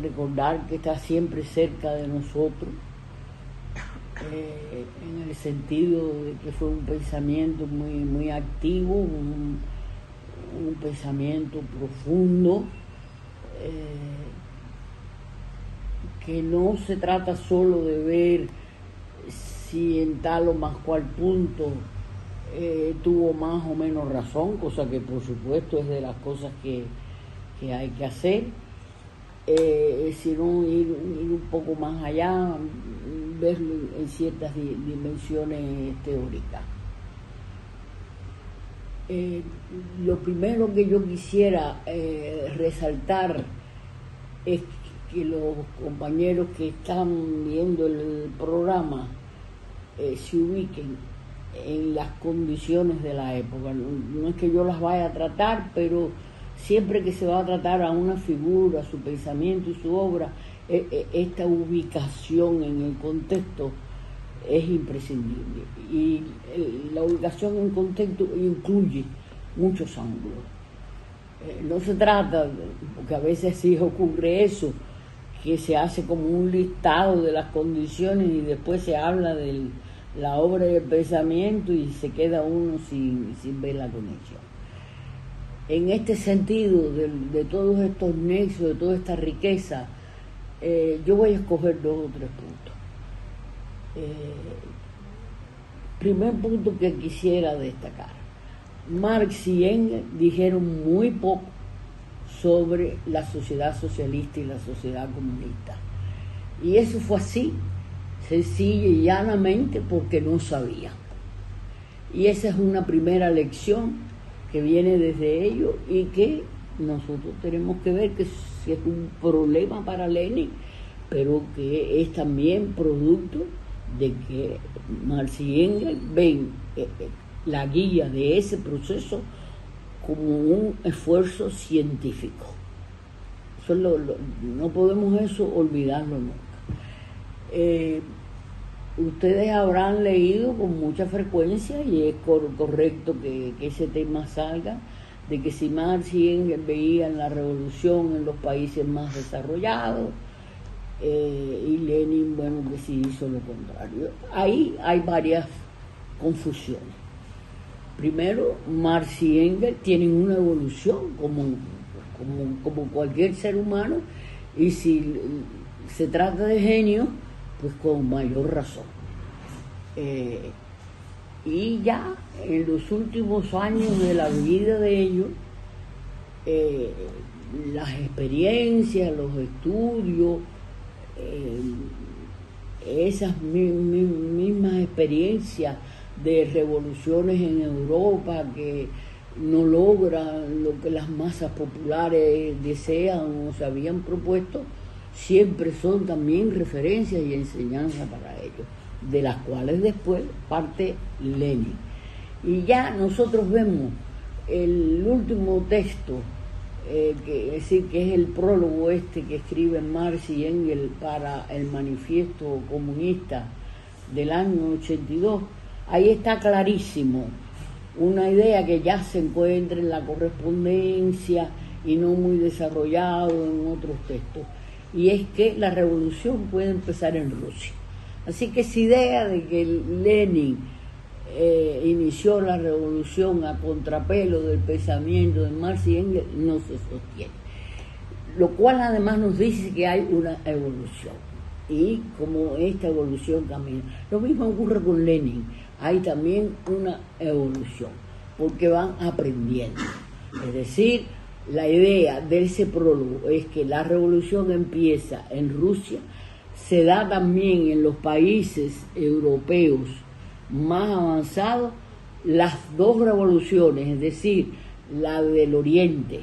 recordar que está siempre cerca de nosotros, en el sentido de que fue un pensamiento muy activo, un pensamiento profundo, que no se trata solo de ver si en tal o más cual punto tuvo más o menos razón, cosa que por supuesto es de las cosas que hay que hacer, sino ir un poco más allá, verlo en ciertas dimensiones teóricas. Lo primero que yo quisiera resaltar es que los compañeros que están viendo el programa se ubiquen en las condiciones de la época. No es que yo las vaya a tratar, pero siempre que se va a tratar a una figura, su pensamiento y su obra, esta ubicación en el contexto es imprescindible. Y la ubicación en contexto incluye muchos ángulos. No se trata, porque a veces sí ocurre eso, que se hace como un listado de las condiciones y después se habla de la obra y el pensamiento y se queda uno sin ver la conexión. En este sentido, de todos estos nexos, de toda esta riqueza, yo voy a escoger 2 o 3 puntos. Primer punto que quisiera destacar: Marx y Engels dijeron muy poco sobre la sociedad socialista y la sociedad comunista, y eso fue así, sencilla y llanamente, porque no sabían. Y esa es una primera lección que viene desde ellos y que nosotros tenemos que ver que es un problema para Lenin, pero que es también producto de que Marx y Engels ven la guía de ese proceso como un esfuerzo científico. Eso no podemos eso olvidarlo nunca. Ustedes habrán leído con mucha frecuencia, y es correcto que ese tema salga, de que si Marx y Engels veían la revolución en los países más desarrollados, y Lenin, bueno, que sí hizo lo contrario. Ahí hay varias confusiones. Primero, Marx y Engels tienen una evolución como cualquier ser humano, y si se trata de genio, pues con mayor razón. Y ya en los últimos años de la vida de ellos, las experiencias, los estudios, esas mismas experiencias de revoluciones en Europa que no logran lo que las masas populares desean o se habían propuesto, siempre son también referencias y enseñanzas para ellos, de las cuales después parte Lenin. Y ya nosotros vemos el último texto, que es el prólogo que escriben Marx y Engels para el Manifiesto Comunista del año 82, ahí está clarísimo una idea que ya se encuentra en la correspondencia y no muy desarrollado en otros textos, y es que la revolución puede empezar en Rusia. Así que esa idea de que Lenin inició la revolución a contrapelo del pensamiento de Marx y Engels no se sostiene, lo cual además nos dice que hay una evolución, y como esta evolución camina. Lo mismo ocurre con Lenin, hay también una evolución, porque van aprendiendo. Es decir, la idea de ese prólogo es que la revolución empieza en Rusia, se da también en los países europeos más avanzados. Las 2 revoluciones, es decir, la del Oriente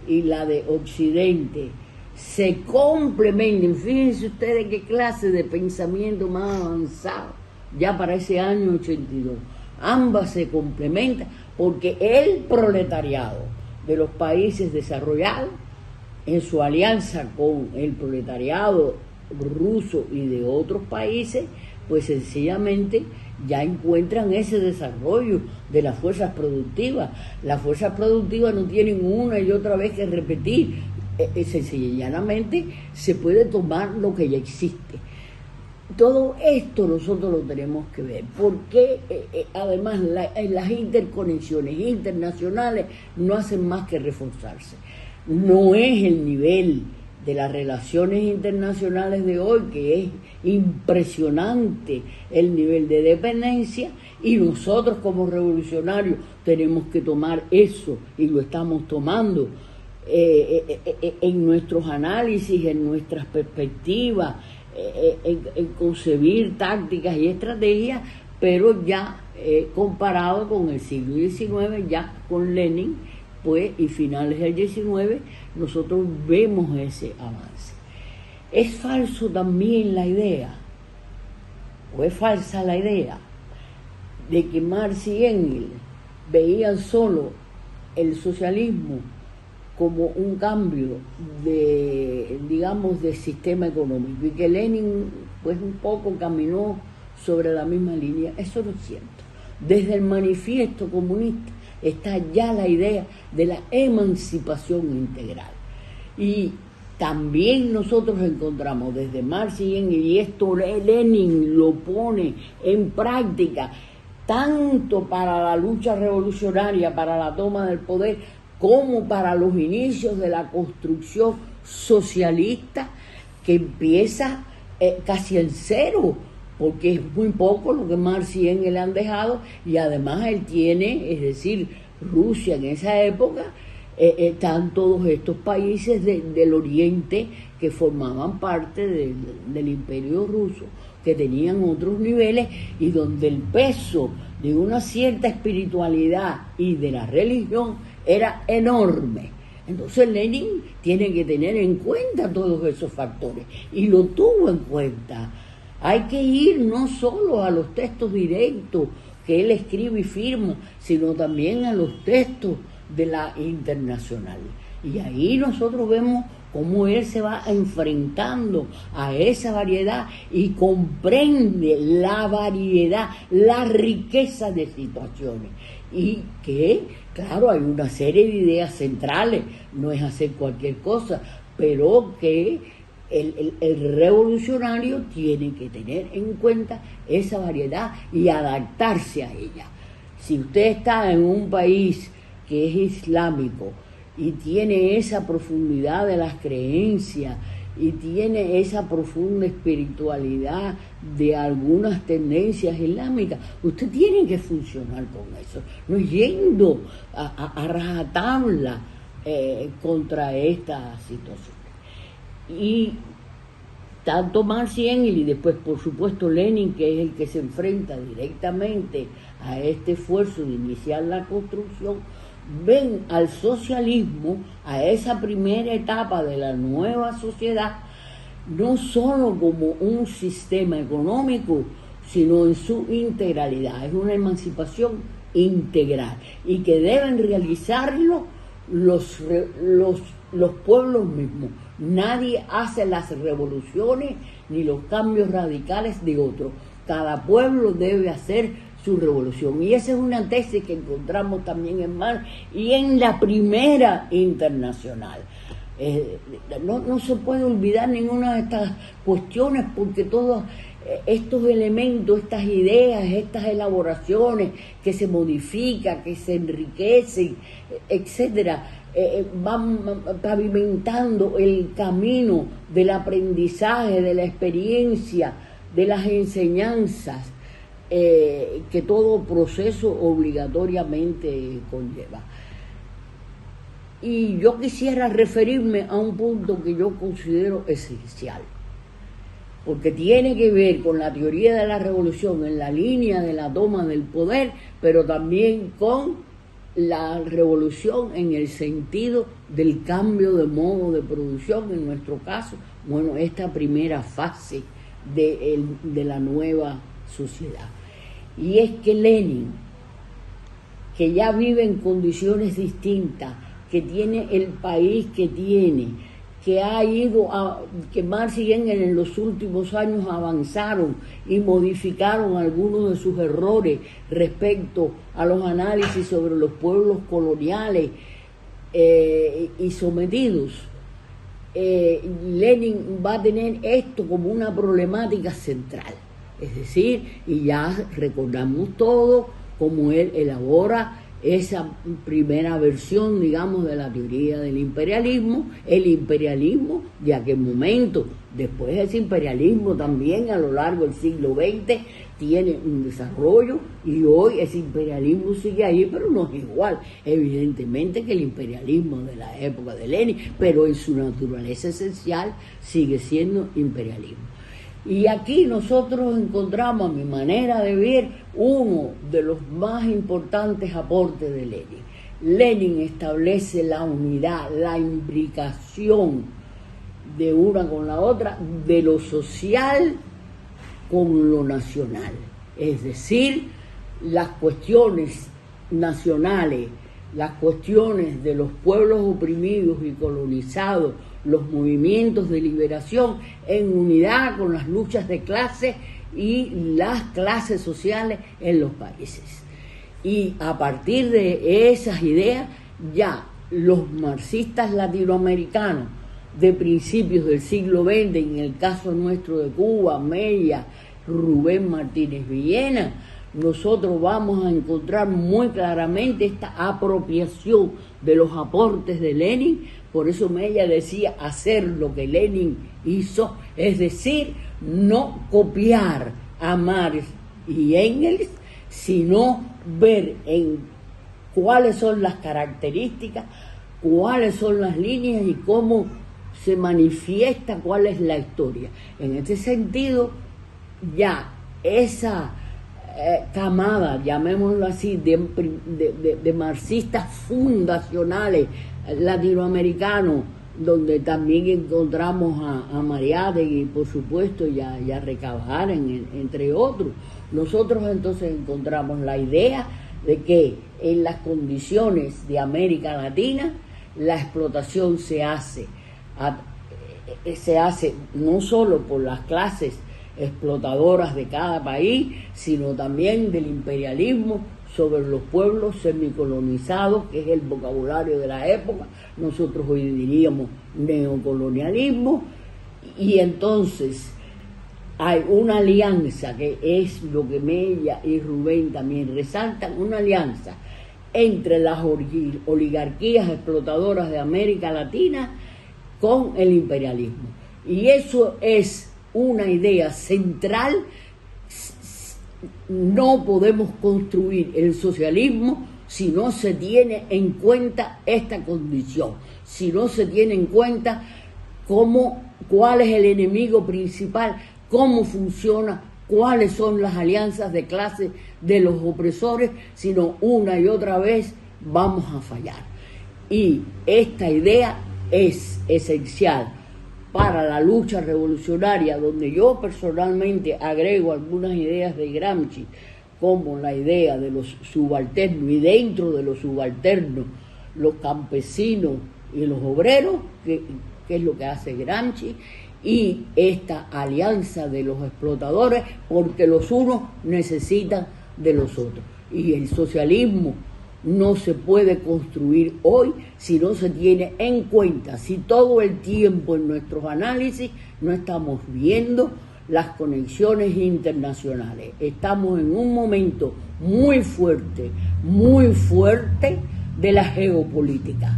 y la de Occidente, se complementan. Fíjense ustedes qué clase de pensamiento más avanzado ya para ese año 82. Ambas se complementan porque el proletariado de los países desarrollados, en su alianza con el proletariado ruso y de otros países, pues sencillamente ya encuentran ese desarrollo de las fuerzas productivas. Las fuerzas productivas no tienen una y otra vez que repetir sencilla y llanamente se puede tomar lo que ya existe. Todo esto nosotros lo tenemos que ver, porque además las interconexiones internacionales no hacen más que reforzarse. No es el nivel de las relaciones internacionales de hoy, que es impresionante el nivel de dependencia, y nosotros como revolucionarios tenemos que tomar eso, y lo estamos tomando en nuestros análisis, en nuestras perspectivas, en concebir tácticas y estrategias, pero ya comparado con el siglo XIX, ya con Lenin, pues, y finales del XIX, nosotros vemos ese avance. Es falso también la idea, o es falsa la idea, de que Marx y Engels veían solo el socialismo como un cambio de, digamos, de sistema económico, y que Lenin pues un poco caminó sobre la misma línea. Eso no es cierto. Desde el manifiesto comunista está ya la idea de la emancipación integral, y también nosotros encontramos desde Marx y Engels, y esto Lenin lo pone en práctica tanto para la lucha revolucionaria, para la toma del poder, como para los inicios de la construcción socialista, que empieza casi en cero, porque es muy poco lo que Marx y Engels le han dejado, y además él tiene, es decir, Rusia en esa época, están todos estos países del Oriente que formaban parte del Imperio Ruso, que tenían otros niveles, y donde el peso de una cierta espiritualidad y de la religión era enorme. Entonces Lenin tiene que tener en cuenta todos esos factores, y lo tuvo en cuenta. Hay que ir no solo a los textos directos que él escribe y firma, sino también a los textos de la internacional. Y ahí nosotros vemos cómo él se va enfrentando a esa variedad y comprende la variedad, la riqueza de situaciones. Y que, claro, hay una serie de ideas centrales, no es hacer cualquier cosa, pero que el revolucionario tiene que tener en cuenta esa variedad y adaptarse a ella. Si usted está en un país que es islámico y tiene esa profundidad de las creencias y tiene esa profunda espiritualidad de algunas tendencias islámicas, usted tiene que funcionar con eso, no yendo a rajatabla contra esta situación. Y tanto Marx y Engels, y después por supuesto Lenin, que es el que se enfrenta directamente a este esfuerzo de iniciar la construcción, ven al socialismo, a esa primera etapa de la nueva sociedad, no solo como un sistema económico, sino en su integralidad. Es una emancipación integral, y que deben realizarlo los pueblos mismos. Nadie hace las revoluciones ni los cambios radicales de otros. Cada pueblo debe hacer su revolución. Y esa es una tesis que encontramos también en Marx y en la primera internacional. No se puede olvidar ninguna de estas cuestiones, porque todos estos elementos, estas ideas, estas elaboraciones que se modifican, que se enriquecen, etcétera, van pavimentando el camino del aprendizaje, de la experiencia, de las enseñanzas que todo proceso obligatoriamente conlleva. Y yo quisiera referirme a un punto que yo considero esencial, porque tiene que ver con la teoría de la revolución en la línea de la toma del poder, pero también con la revolución en el sentido del cambio de modo de producción, en nuestro caso, bueno, esta primera fase de la nueva sociedad. Y es que Lenin, que ya vive en condiciones distintas, que tiene el país que tiene, que Marx y Engels en los últimos años avanzaron y modificaron algunos de sus errores respecto a los análisis sobre los pueblos coloniales y sometidos, Lenin va a tener esto como una problemática central. Es decir, y ya recordamos todo cómo él elabora esa primera versión, digamos, de la teoría del imperialismo, el imperialismo de aquel momento. Después ese imperialismo también a lo largo del siglo XX tiene un desarrollo y hoy ese imperialismo sigue ahí, pero no es igual, evidentemente, que el imperialismo de la época de Lenin, pero en su naturaleza esencial sigue siendo imperialismo. Y aquí nosotros encontramos, a mi manera de ver, uno de los más importantes aportes de Lenin. Lenin establece la unidad, la imbricación de una con la otra, de lo social con lo nacional. Es decir, las cuestiones nacionales, las cuestiones de los pueblos oprimidos y colonizados, los movimientos de liberación en unidad con las luchas de clase y las clases sociales en los países. Y a partir de esas ideas, ya los marxistas latinoamericanos de principios del siglo XX, en el caso nuestro de Cuba, Mella, Rubén Martínez Villena, nosotros vamos a encontrar muy claramente esta apropiación de los aportes de Lenin. Por eso Mella decía hacer lo que Lenin hizo, es decir, no copiar a Marx y Engels, sino ver en cuáles son las características, cuáles son las líneas y cómo se manifiesta, cuál es la historia. En este sentido, ya esa camada, llamémoslo así, de marxistas fundacionales latinoamericanos, donde también encontramos a Mariátegui, por supuesto, y a Recabar, entre otros. Nosotros entonces encontramos la idea de que en las condiciones de América Latina la explotación se hace no solo por las clases explotadoras de cada país, sino también del imperialismo sobre los pueblos semicolonizados, que es el vocabulario de la época. Nosotros hoy diríamos neocolonialismo, y entonces hay una alianza, que es lo que Mella y Rubén también resaltan, una alianza entre las oligarquías explotadoras de América Latina con el imperialismo. Y eso es una idea central. No podemos construir el socialismo si no se tiene en cuenta esta condición, si no se tiene en cuenta cuál es el enemigo principal, cómo funciona, cuáles son las alianzas de clase de los opresores, sino una y otra vez vamos a fallar. Y esta idea es esencial para la lucha revolucionaria, donde yo personalmente agrego algunas ideas de Gramsci, como la idea de los subalternos, y dentro de los subalternos, los campesinos y los obreros, que es lo que hace Gramsci, y esta alianza de los explotadores, porque los unos necesitan de los otros. Y el socialismo no se puede construir hoy si no se tiene en cuenta, si todo el tiempo en nuestros análisis no estamos viendo las conexiones internacionales. Estamos en un momento muy fuerte de la geopolítica,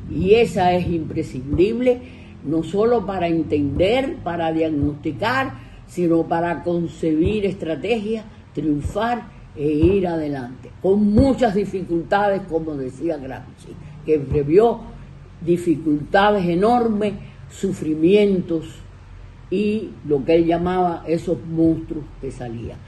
y esa es imprescindible, no solo para entender, para diagnosticar, sino para concebir estrategias, triunfar e ir adelante, con muchas dificultades, como decía Gramsci, que previó dificultades enormes, sufrimientos y lo que él llamaba esos monstruos que salían.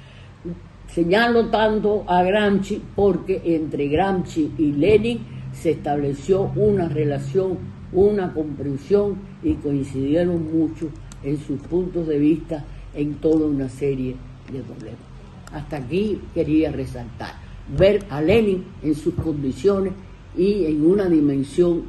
Señalo tanto a Gramsci porque entre Gramsci y Lenin se estableció una relación, una comprensión, y coincidieron mucho en sus puntos de vista en toda una serie de problemas. Hasta aquí quería resaltar, ver a Lenin en sus condiciones y en una dimensión